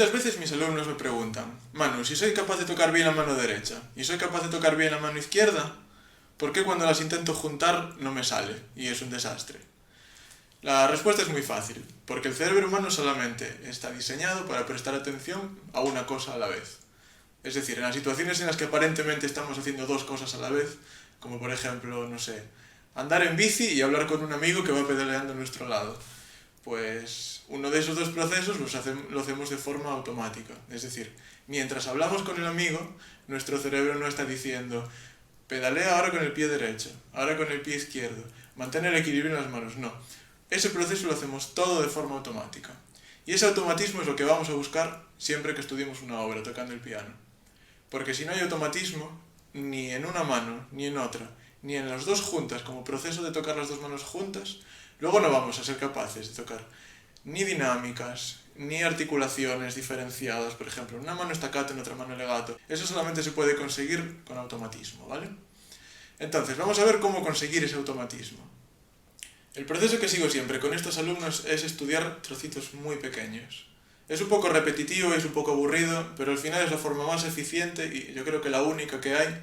Muchas veces mis alumnos me preguntan: Manu, si soy capaz de tocar bien la mano derecha y soy capaz de tocar bien la mano izquierda, ¿por qué cuando las intento juntar no me sale y es un desastre? La respuesta es muy fácil, porque el cerebro humano solamente está diseñado para prestar atención a una cosa a la vez. Es decir, en las situaciones en las que aparentemente estamos haciendo dos cosas a la vez, como por ejemplo, no sé, andar en bici y hablar con un amigo que va pedaleando a nuestro lado, pues uno de esos dos procesos lo hacemos de forma automática. Es decir, mientras hablamos con el amigo, nuestro cerebro no está diciendo: pedalea ahora con el pie derecho, ahora con el pie izquierdo, mantén el equilibrio en las manos. No, ese proceso lo hacemos todo de forma automática. Y ese automatismo es lo que vamos a buscar siempre que estudiemos una obra tocando el piano. Porque si no hay automatismo, ni en una mano, ni en otra, ni en las dos juntas, como proceso de tocar las dos manos juntas, luego no vamos a ser capaces de tocar ni dinámicas, ni articulaciones diferenciadas, por ejemplo, en una mano staccato, en otra mano legato. Eso solamente se puede conseguir con automatismo, ¿vale? Entonces, vamos a ver cómo conseguir ese automatismo. El proceso que sigo siempre con estos alumnos es estudiar trocitos muy pequeños. Es un poco repetitivo y es un poco aburrido, pero al final es la forma más eficiente y yo creo que la única que hay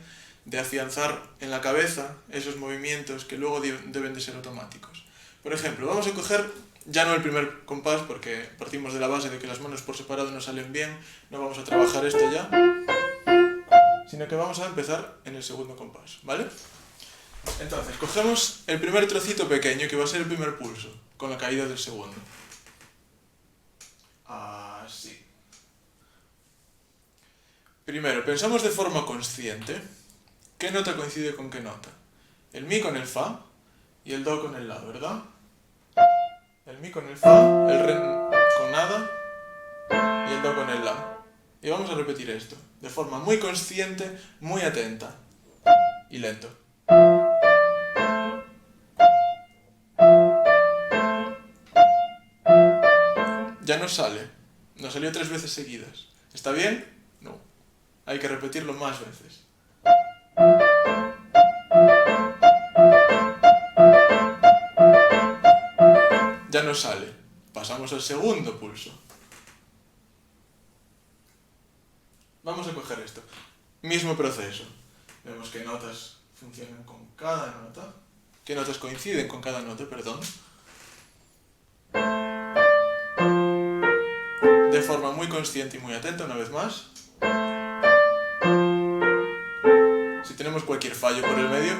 de afianzar en la cabeza esos movimientos que luego deben de ser automáticos. Por ejemplo, vamos a coger ya no el primer compás, porque partimos de la base de que las manos por separado no salen bien, no vamos a trabajar esto ya, sino que vamos a empezar en el segundo compás, ¿vale? Entonces, cogemos el primer trocito pequeño, que va a ser el primer pulso, con la caída del segundo. Así. Primero, pensamos de forma consciente qué nota coincide con qué nota. El mi con el fa y el do con el la, ¿verdad? El mi con el fa, el re con nada y el do con el la. Y vamos a repetir esto de forma muy consciente, muy atenta y lento. Ya nos sale. Nos salió 3 veces seguidas. ¿Está bien? No. Hay que repetirlo más veces. Ya nos sale. Pasamos al segundo pulso. Vamos a coger esto. Mismo proceso. Vemos qué notas funcionan con cada nota. Qué notas coinciden con cada nota, perdón. De forma muy consciente y muy atenta, una vez más. Si tenemos cualquier fallo por el medio,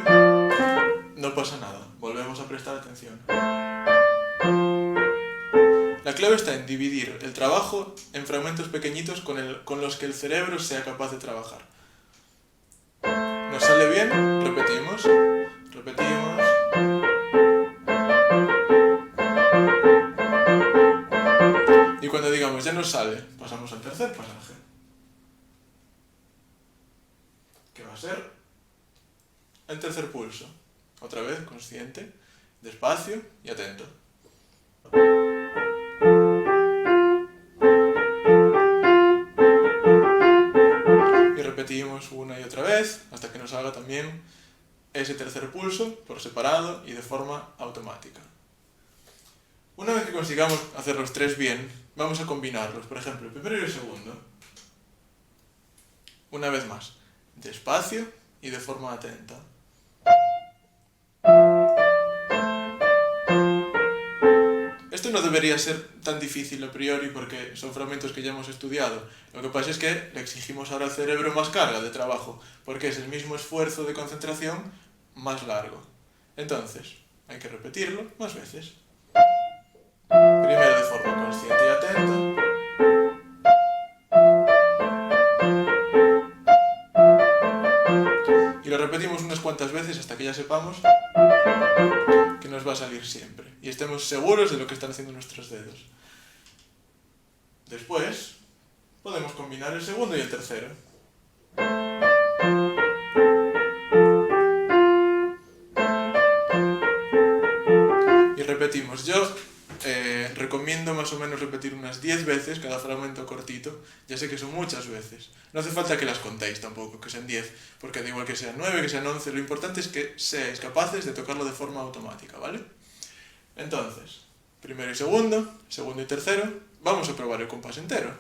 no pasa nada. Volvemos a prestar atención. La clave está en dividir el trabajo en fragmentos pequeñitos con los que el cerebro sea capaz de trabajar. ¿Nos sale bien? Repetimos. Repetimos. Y cuando digamos ya nos sale, pasamos al tercer pasaje. Que va a ser el tercer pulso. Otra vez, consciente, despacio y atento. Y repetimos una y otra vez hasta que nos salga también ese tercer pulso por separado y de forma automática. Una vez que consigamos hacer los tres bien, vamos a combinarlos. Por ejemplo, el primero y el segundo. Una vez más, despacio y de forma atenta. Esto no debería ser tan difícil a priori porque son fragmentos que ya hemos estudiado. Lo que pasa es que le exigimos ahora al cerebro más carga de trabajo, porque es el mismo esfuerzo de concentración más largo. Entonces, hay que repetirlo más veces. Primero de forma consciente y atenta. Y lo repetimos unas cuantas veces hasta que ya sepamos que nos va a salir siempre. Y estemos seguros de lo que están haciendo nuestros dedos. Después, podemos combinar el segundo y el tercero. Y repetimos. Yo recomiendo más o menos repetir unas 10 veces cada fragmento cortito. Ya sé que son muchas veces. No hace falta que las contéis tampoco, que sean 10, porque da igual que sean 9, que sean 11. Lo importante es que seáis capaces de tocarlo de forma automática, ¿vale? Entonces, primero y segundo y tercero. Vamos a probar el compás entero.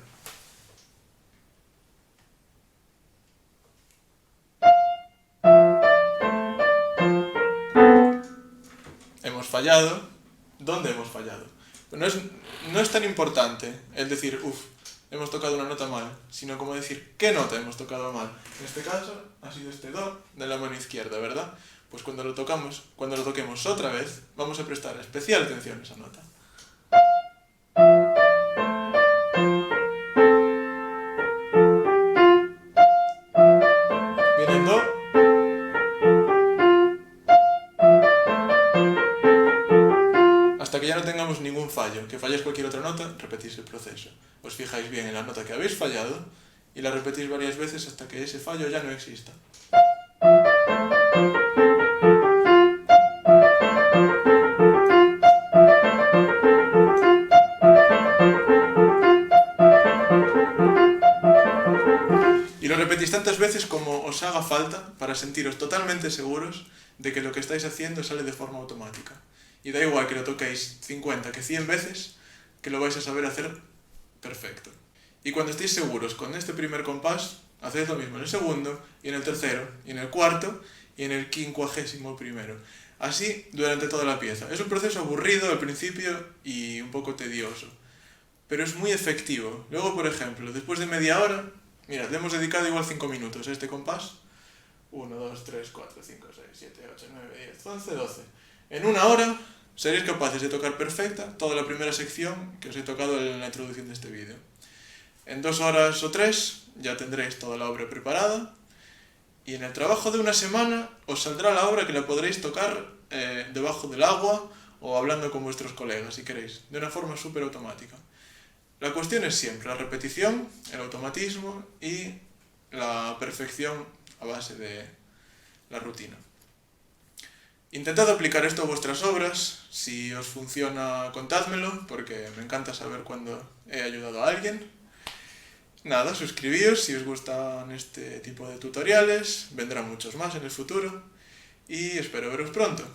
fallado, ¿dónde hemos fallado? No es tan importante el decir, hemos tocado una nota mal, sino como decir, ¿qué nota hemos tocado mal? En este caso ha sido este do de la mano izquierda, ¿verdad? Pues cuando lo toquemos otra vez, vamos a prestar especial atención a esa nota. Viene el do. Hasta que ya no tengamos ningún fallo, que falléis cualquier otra nota, repetís el proceso. Os fijáis bien en la nota que habéis fallado y la repetís varias veces hasta que ese fallo ya no exista. Y lo repetís tantas veces como os haga falta para sentiros totalmente seguros de que lo que estáis haciendo sale de forma automática. Y da igual que lo toquéis 50 que 100 veces, que lo vais a saber hacer perfecto. Y cuando estéis seguros con este primer compás, hacéis lo mismo en el segundo, y en el tercero, y en el cuarto, y en el 51º. Así durante toda la pieza. Es un proceso aburrido al principio y un poco tedioso, pero es muy efectivo. Luego, por ejemplo, después de media hora, mirad, le hemos dedicado igual 5 minutos a este compás. 1, 2, 3, 4, 5, 6, 7, 8, 9, 10, 11, 12. En una hora seréis capaces de tocar perfecta toda la primera sección que os he tocado en la introducción de este vídeo. En 2 horas o 3 ya tendréis toda la obra preparada y en el trabajo de una semana os saldrá la obra que la podréis tocar debajo del agua o hablando con vuestros colegas, si queréis, de una forma súper automática. La cuestión es siempre la repetición, el automatismo y la perfección a base de la rutina. Intentad aplicar esto a vuestras obras. Si os funciona, contádmelo, porque me encanta saber cuando he ayudado a alguien. Nada, suscribíos si os gustan este tipo de tutoriales, vendrán muchos más en el futuro y espero veros pronto.